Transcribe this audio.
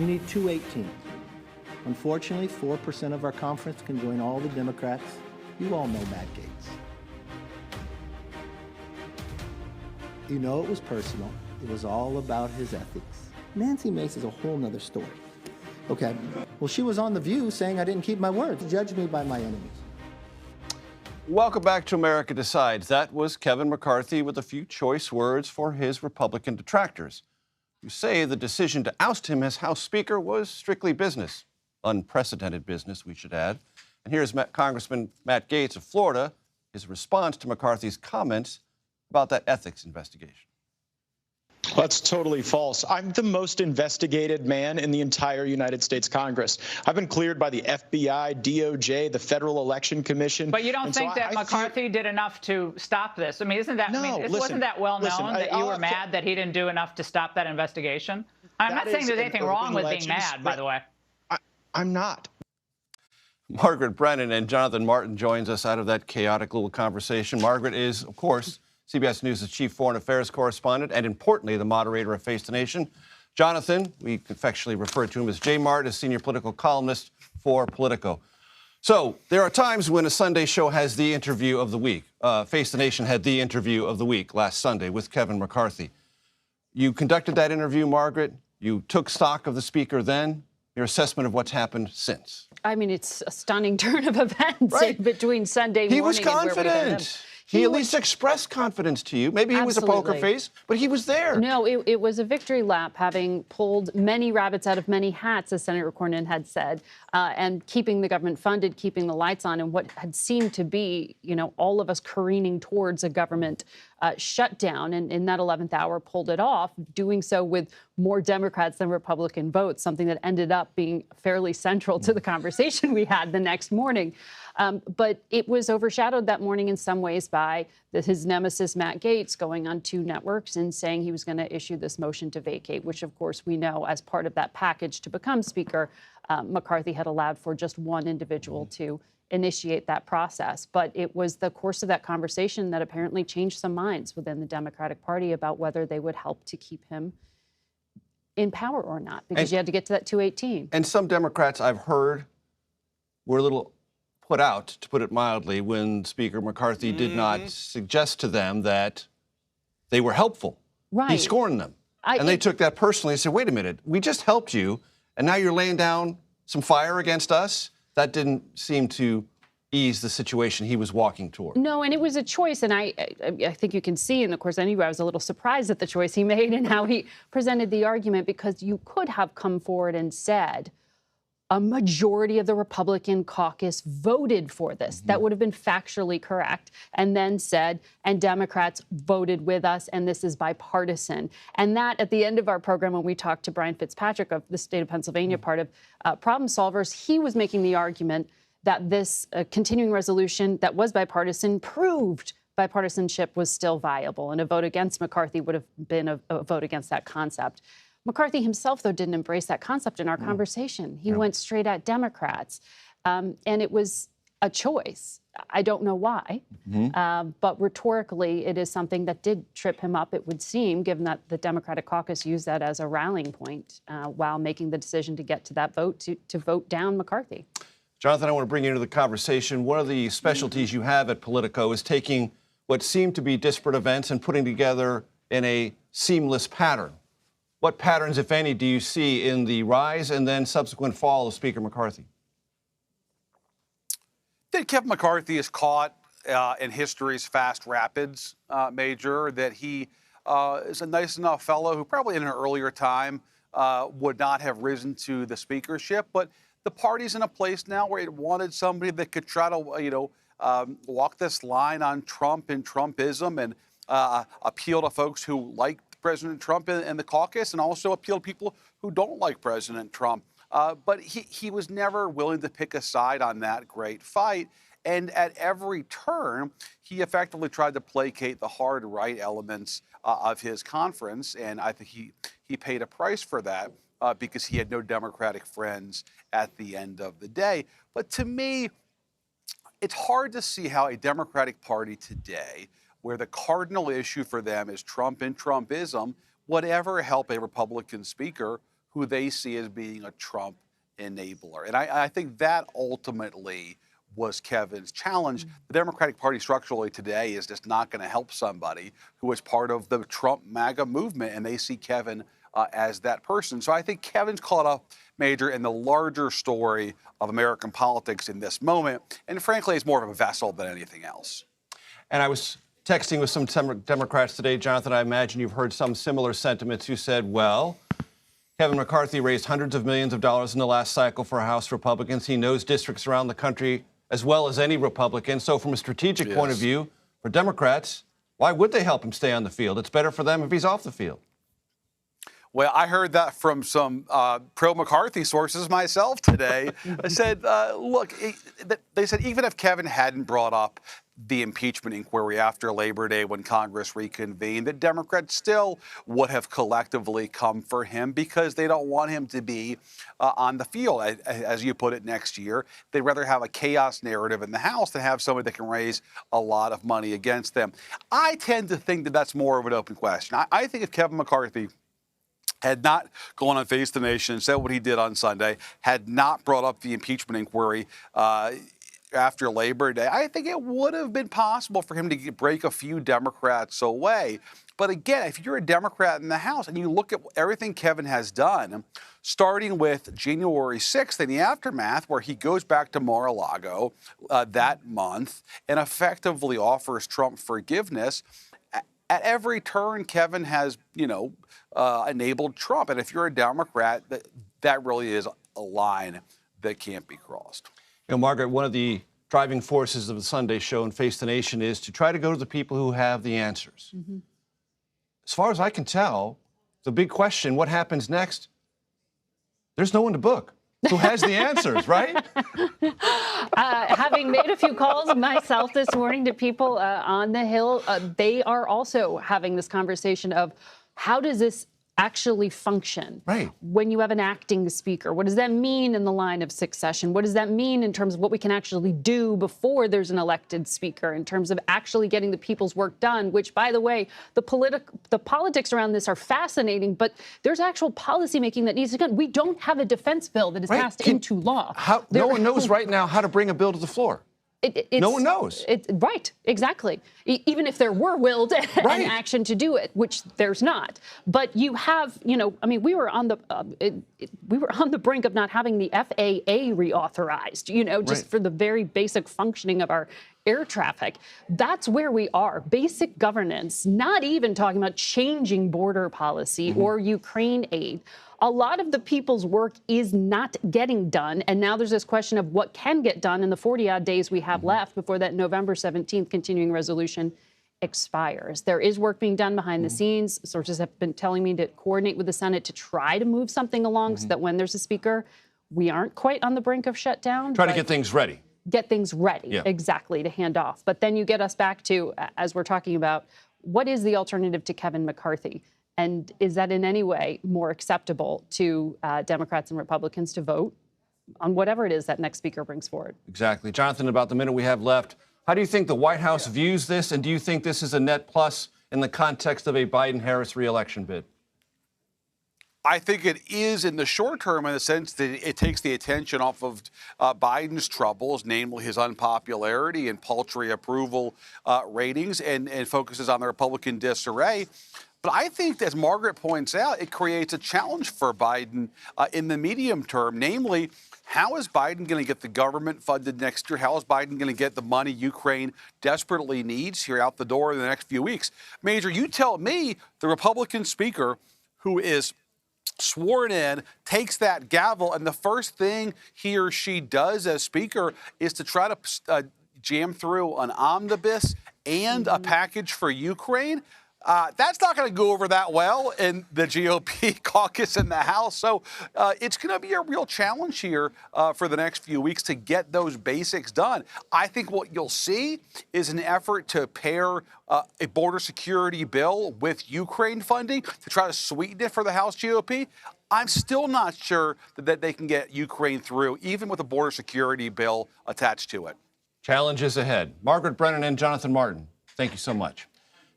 You need 218. Unfortunately, 4% of our conference can join all the Democrats. You all know Matt Gaetz. You know it was personal. It was all about his ethics. Nancy Mace is a whole nother story. Okay, well, she was on The View saying I didn't keep my word. Judge me by my enemies. Welcome back to America Decides. That was Kevin McCarthy with a few choice words for his Republican detractors, who say the decision to oust him as House Speaker was strictly business. Unprecedented business, we should add. And here's Congressman Matt Gaetz of Florida, his response to McCarthy's comments about that ethics investigation. That's totally false. I'm the most investigated man in the entire United States Congress. I've been cleared by the FBI, DOJ, the Federal Election Commission. But you don't think that McCarthy did enough to stop this? I mean, isn't that? No, wasn't that well known that you were mad that he didn't do enough to stop that investigation? I'm not saying there's anything wrong with being mad, by the way. I'm not. Margaret Brennan and Jonathan Martin joins us out of that chaotic little conversation. Margaret is, of course, CBS News' chief foreign affairs correspondent and, importantly, the moderator of Face the Nation. Jonathan, we affectionately refer to him as J. Mart, is senior political columnist for Politico. So there are times when a Sunday show has the interview of the week. Face the Nation had the interview of the week last Sunday with Kevin McCarthy. You conducted that interview, Margaret. You took stock of the speaker then. Your assessment of what's happened since. I mean, it's a stunning turn of events between Sunday morning and where we heard him. He was confident. He at least expressed confidence to you. Maybe he was a poker face, but he was there. No, it was a victory lap, having pulled many rabbits out of many hats, as Senator Cornyn had said, and keeping the government funded, keeping the lights on, and what had seemed to be, all of us careening towards a government shutdown. And in that 11th hour, pulled it off, doing so with more Democrats than Republican votes, something that ended up being fairly central to the conversation we had the next morning. But it was overshadowed that morning in some ways by his nemesis, Matt Gaetz, going on 2 networks and saying he was going to issue this motion to vacate, which, of course, we know as part of that package to become Speaker, McCarthy had allowed for just one individual to initiate that process. But it was the course of that conversation that apparently changed some minds within the Democratic Party about whether they would help to keep him in power or not, because you had to get to that 218. And some Democrats I've heard were a little put out, to put it mildly, when Speaker McCarthy did not suggest to them that they were helpful. Right. He scorned them. And they took that personally and said, wait a minute, we just helped you, and now you're laying down some fire against us? That didn't seem to ease the situation he was walking toward. No, and it was a choice, and I think you can see, and of course, anyway, I was a little surprised at the choice he made and how he presented the argument, because you could have come forward and said, a majority of the Republican caucus voted for this. That would have been factually correct. And then said, and Democrats voted with us, and this is bipartisan. And that, at the end of our program, when we talked to Brian Fitzpatrick of the state of Pennsylvania, part of Problem Solvers, he was making the argument that this continuing resolution that was bipartisan proved bipartisanship was still viable. And a vote against McCarthy would have been a vote against that concept. McCarthy himself, though, didn't embrace that concept in our conversation. He went straight at Democrats. And it was a choice. I don't know why. But rhetorically, it is something that did trip him up, it would seem, given that the Democratic caucus used that as a rallying point while making the decision to get to that vote, to vote down McCarthy. Jonathan, I want to bring you into the conversation. One of the specialties you have at Politico is taking what seem to be disparate events and putting together in a seamless pattern. What patterns, if any, do you see in the rise and then subsequent fall of Speaker McCarthy? I think Kevin McCarthy is caught in history's fast rapids, Major, that he is a nice enough fellow who probably in an earlier time would not have risen to the speakership. But the party's in a place now where it wanted somebody that could try to, walk this line on Trump and Trumpism and appeal to folks who like President Trump and the caucus, and also appeal to people who don't like President Trump. But he was never willing to pick a side on that great fight. And at every turn, he effectively tried to placate the hard right elements of his conference. And I think he paid a price for that because he had no Democratic friends at the end of the day. But to me, it's hard to see how a Democratic Party today, where the cardinal issue for them is Trump and Trumpism, would ever help a Republican speaker who they see as being a Trump enabler. And I think that ultimately was Kevin's challenge. The Democratic Party structurally today is just not going to help somebody who is part of the Trump MAGA movement, and they see Kevin as that person. So I think Kevin's caught up, Major, in the larger story of American politics in this moment, and frankly, is more of a vessel than anything else. And I was texting with some Democrats today, Jonathan. I imagine you've heard some similar sentiments who said, well, Kevin McCarthy raised hundreds of millions of dollars in the last cycle for House Republicans. He knows districts around the country as well as any Republican. So from a strategic point of view, for Democrats, why would they help him stay on the field? It's better for them if he's off the field. Well, I heard that from some pro-McCarthy sources myself today. I said, look, they said even if Kevin hadn't brought up the impeachment inquiry after Labor Day when Congress reconvened, the Democrats still would have collectively come for him because they don't want him to be on the field, as you put it, next year. They'd rather have a chaos narrative in the House than have somebody that can raise a lot of money against them. I tend to think that that's more of an open question. I think if Kevin McCarthy had not gone on Face the Nation and said what he did on Sunday, had not brought up the impeachment inquiry after Labor Day, I think it would have been possible for him to break a few Democrats away. But again, if you're a Democrat in the House and you look at everything Kevin has done, starting with January 6th in the aftermath, where he goes back to Mar-a-Lago that month and effectively offers Trump forgiveness, at every turn, Kevin has, enabled Trump. And if you're a Democrat, that really is a line that can't be crossed. Margaret, one of the driving forces of the Sunday show and Face the Nation is to try to go to the people who have the answers. Mm-hmm. As far as I can tell, the big question, what happens next? There's no one to book. Who has the answers, right? Having made a few calls myself this morning to people on the Hill, they are also having this conversation of how does this actually function when you have an acting speaker? What does that mean in the line of succession? What does that mean in terms of what we can actually do before there's an elected speaker, in terms of actually getting the people's work done, which, by the way, the politics around this are fascinating, but there's actual policymaking that needs to be done. We don't have a defense bill that is passed into law. No one knows right now how to bring a bill to the floor. No one knows. Right, exactly. Even if there were will and action to do it, which there's not. But you have, we were on the brink of not having the FAA reauthorized, just for the very basic functioning of our air traffic. That's where we are. Basic governance, not even talking about changing border policy or Ukraine aid. A lot of the people's work is not getting done. And now there's this question of what can get done in the 40-odd days we have left before that November 17th continuing resolution expires. There is work being done behind the scenes. Sources have been telling me to coordinate with the Senate to try to move something along so that when there's a speaker, we aren't quite on the brink of shutdown. Try to get things ready. Get things ready, exactly, to hand off. But then you get us back to, as we're talking about, what is the alternative to Kevin McCarthy? And is that in any way more acceptable to Democrats and Republicans to vote on whatever it is that next speaker brings forward? Exactly. Jonathan, about the minute we have left, how do you think the White House views this? And do you think this is a net plus in the context of a Biden-Harris reelection bid? I think it is in the short term, in the sense that it takes the attention off of Biden's troubles, namely his unpopularity and paltry approval ratings, and focuses on the Republican disarray. But I think, as Margaret points out, it creates a challenge for Biden in the medium term. Namely, how is Biden going to get the government funded next year? How is Biden going to get the money Ukraine desperately needs here out the door in the next few weeks? Major, you tell me the Republican speaker who is sworn in takes that gavel, and the first thing he or she does as speaker is to try to jam through an omnibus and a package for Ukraine. That's not going to go over that well in the GOP caucus in the House. So it's going to be a real challenge here for the next few weeks to get those basics done. I think what you'll see is an effort to pair a border security bill with Ukraine funding to try to sweeten it for the House GOP. I'm still not sure that they can get Ukraine through, even with a border security bill attached to it. Challenges ahead. Margaret Brennan and Jonathan Martin, thank you so much.